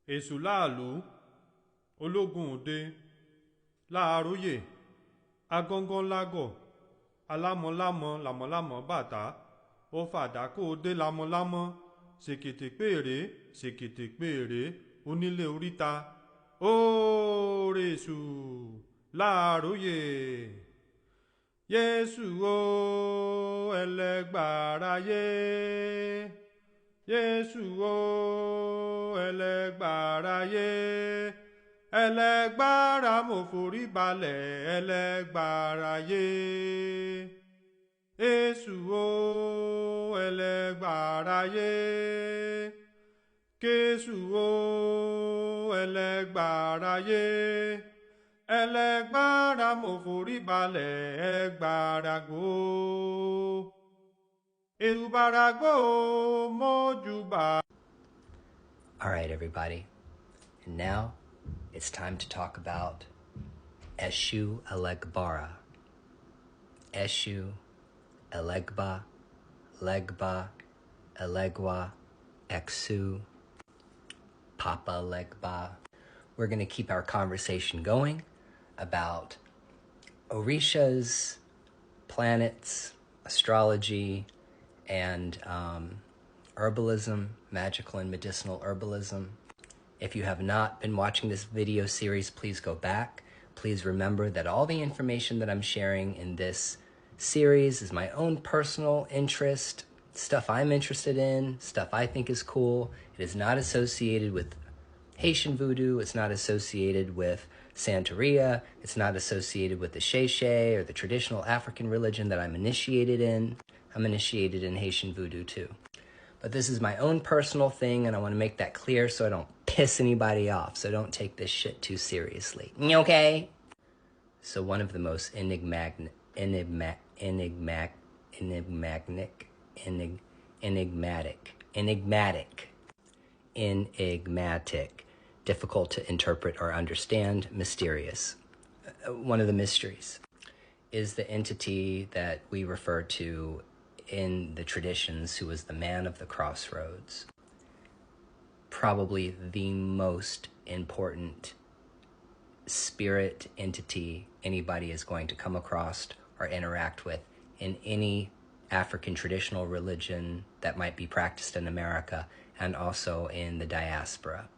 Èṣù láàlú, ológun òde, láàróyè, agángan lágọ̀, alámọ̀lámọ̀ làmọ̀lámọ̀ bàtà, ó fàdá kó o dé lámọ̀lámọ̀, ṣèkètè pèrè, onílé oríta, óòrè èṣù láàróyè. Yésù o ẹlẹ́gbàrá yé, Yésù o ẹlẹ́gbàrá yé, ẹlẹ́gbàrá mo forí balẹ̀ ẹlẹ́gbàrá yé. Èṣù o ẹlẹ́gbàrá yé, Kéṣù o ẹlẹ́gbàrá yé, ẹlẹ́gbàrá mo forí balẹ̀ ẹgbàrá gbó. Èṣùbàrà gbó mọ́júbà. All right, everybody. And now it's time to talk about Eshu Elegbara. Eshu, Elegba, Legba, Elegwa, Exu, Papa Legba. We're going to keep our conversation going about Orishas, planets, astrology, and herbalism, magical and medicinal herbalism. If you have not been watching this video series, please go back. Please remember that all the information that I'm sharing in this series is my own personal interest, stuff I'm interested in, stuff I think is cool. It is not associated with Haitian voodoo. It's not associated with Santeria. It's not associated with the Sheshe or the traditional African religion that I'm initiated in. I'm initiated in Haitian voodoo too. But this is my own personal thing, and I want to make that clear so I don't piss anybody off. So don't take this shit too seriously. Okay? So one of the most enigmatic, difficult to interpret or understand, mysterious. One of the mysteries is the entity that we refer to in the traditions who is the man of the crossroads. Probably the most important spirit entity anybody is going to come across or interact with in any African traditional religion that might be practiced in America and also in the diaspora.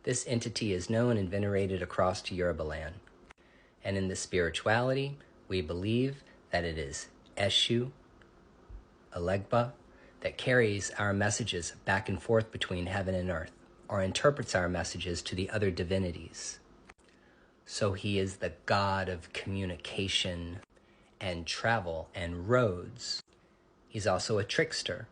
This entity is known and venerated across to Yoruba land. And in the spirituality, we believe that it is Eshu, Elegba, that carries our messages back and forth between heaven and earth, or interprets our messages to the other divinities. So he is the god of communication and travel and roads. He's also a trickster.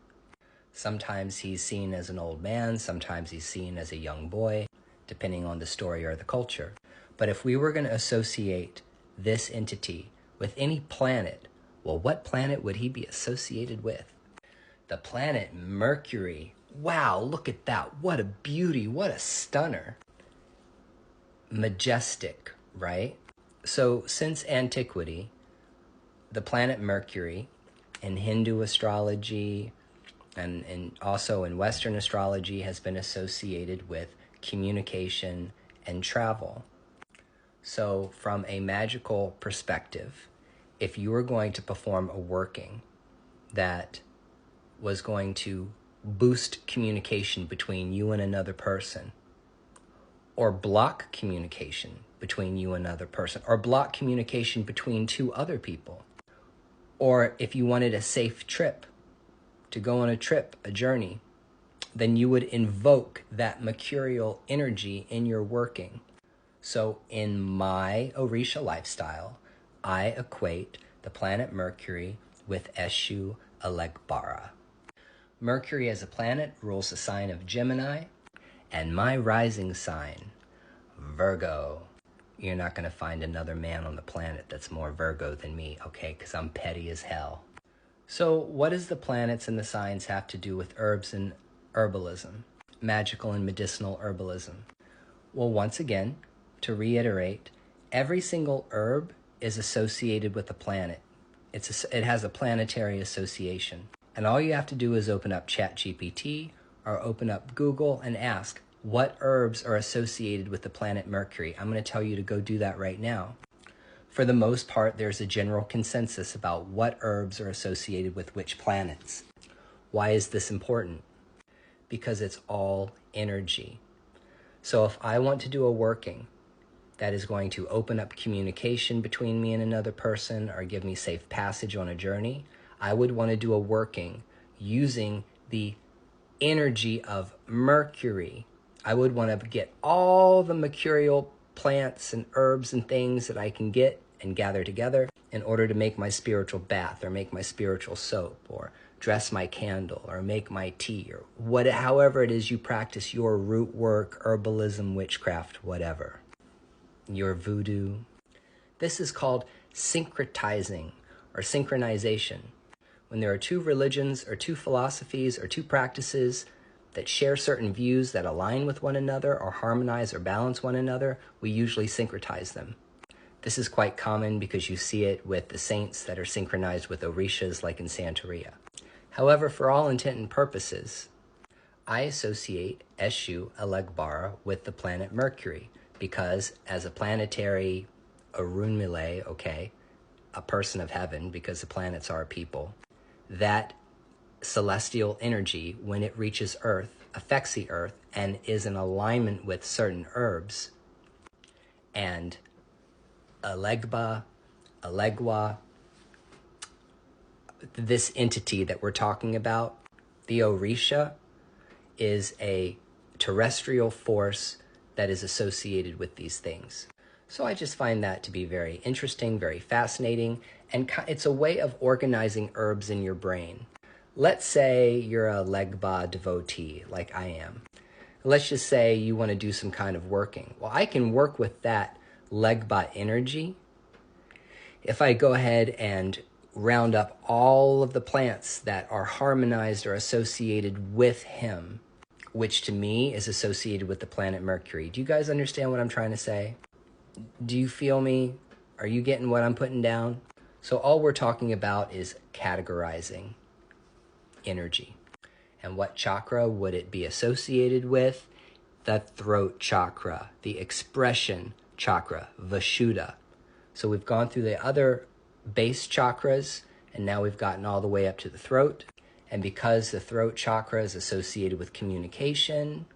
Sometimes he's seen as an old man, sometimes he's seen as a young boy, depending on the story or the culture. But if we were going to associate this entity with any planet, well, what planet would he be associated with? The planet Mercury. Wow, look at that. What a beauty. What a stunner. Majestic, right? So since antiquity, the planet Mercury in Hindu astrology and also in Western astrology has been associated with communication and travel. So from a magical perspective, if you were going to perform a working that was going to boost communication between you and another person, or block communication between you and another person, or block communication between two other people, or if you wanted a safe trip, to go on a trip, a journey, then you would invoke that mercurial energy in your working. So in my Orisha lifestyle, I equate the planet Mercury with Eshu Elegbara. Mercury as a planet rules the sign of Gemini, and my rising sign, Virgo. You're not going to find another man on the planet that's more Virgo than me, okay? Because I'm petty as hell. So what does the planets and the signs have to do with herbs and herbalism, magical and medicinal herbalism? Well, once again, to reiterate, every single herb is associated with a planet. It has a planetary association. And all you have to do is open up ChatGPT or open up Google and ask, What herbs are associated with the planet Mercury? I'm going to tell you to go do that right now. For the most part, there's a general consensus about what herbs are associated with which planets. Why is this important? Because it's all energy. So if I want to do a working that is going to open up communication between me and another person or give me safe passage on a journey, I would want to do a working using the energy of Mercury. I would want to get all the mercurial plants and herbs and things that I can get and gather together in order to make my spiritual bath or make my spiritual soap or dress my candle or make my tea or however it is you practice your root work, herbalism, witchcraft, whatever. Your voodoo. This is called syncretizing or synchronization. When there are two religions or two philosophies or two practices that share certain views that align with one another or harmonize or balance one another, we usually syncretize them. This is quite common because you see it with the saints that are synchronized with orishas like in Santeria. However, for all intent and purposes, I associate Eshu Elegbara with the planet Mercury because as a planetary Arunmile, a person of heaven because the planets are people, that celestial energy, when it reaches Earth, affects the Earth and is in alignment with certain herbs. And Elegba, Elegwa, this entity that we're talking about, the Orisha, is a terrestrial force that is associated with these things. So I just find that to be very interesting, very fascinating, and it's a way of organizing herbs in your brain. Let's say you're a Legba devotee, like I am. Let's just say you want to do some kind of working. Well, I can work with that Legba energy if I go ahead and round up all of the plants that are harmonized or associated with him, which to me is associated with the planet Mercury. Do you guys understand what I'm trying to say? Do you feel me? Are you getting what I'm putting down? So all we're talking about is categorizing energy. And what chakra would it be associated with? The throat chakra, the expression chakra, Vishuddha. So we've gone through the other base chakras, and now we've gotten all the way up to the throat. And because the throat chakra is associated with communication,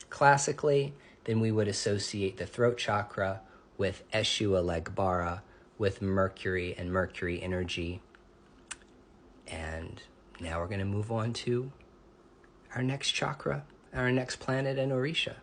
classically, then we would associate the throat chakra with Eshu Elegbara, with Mercury and Mercury energy. And now we're going to move on to our next chakra, our next planet in Orisha.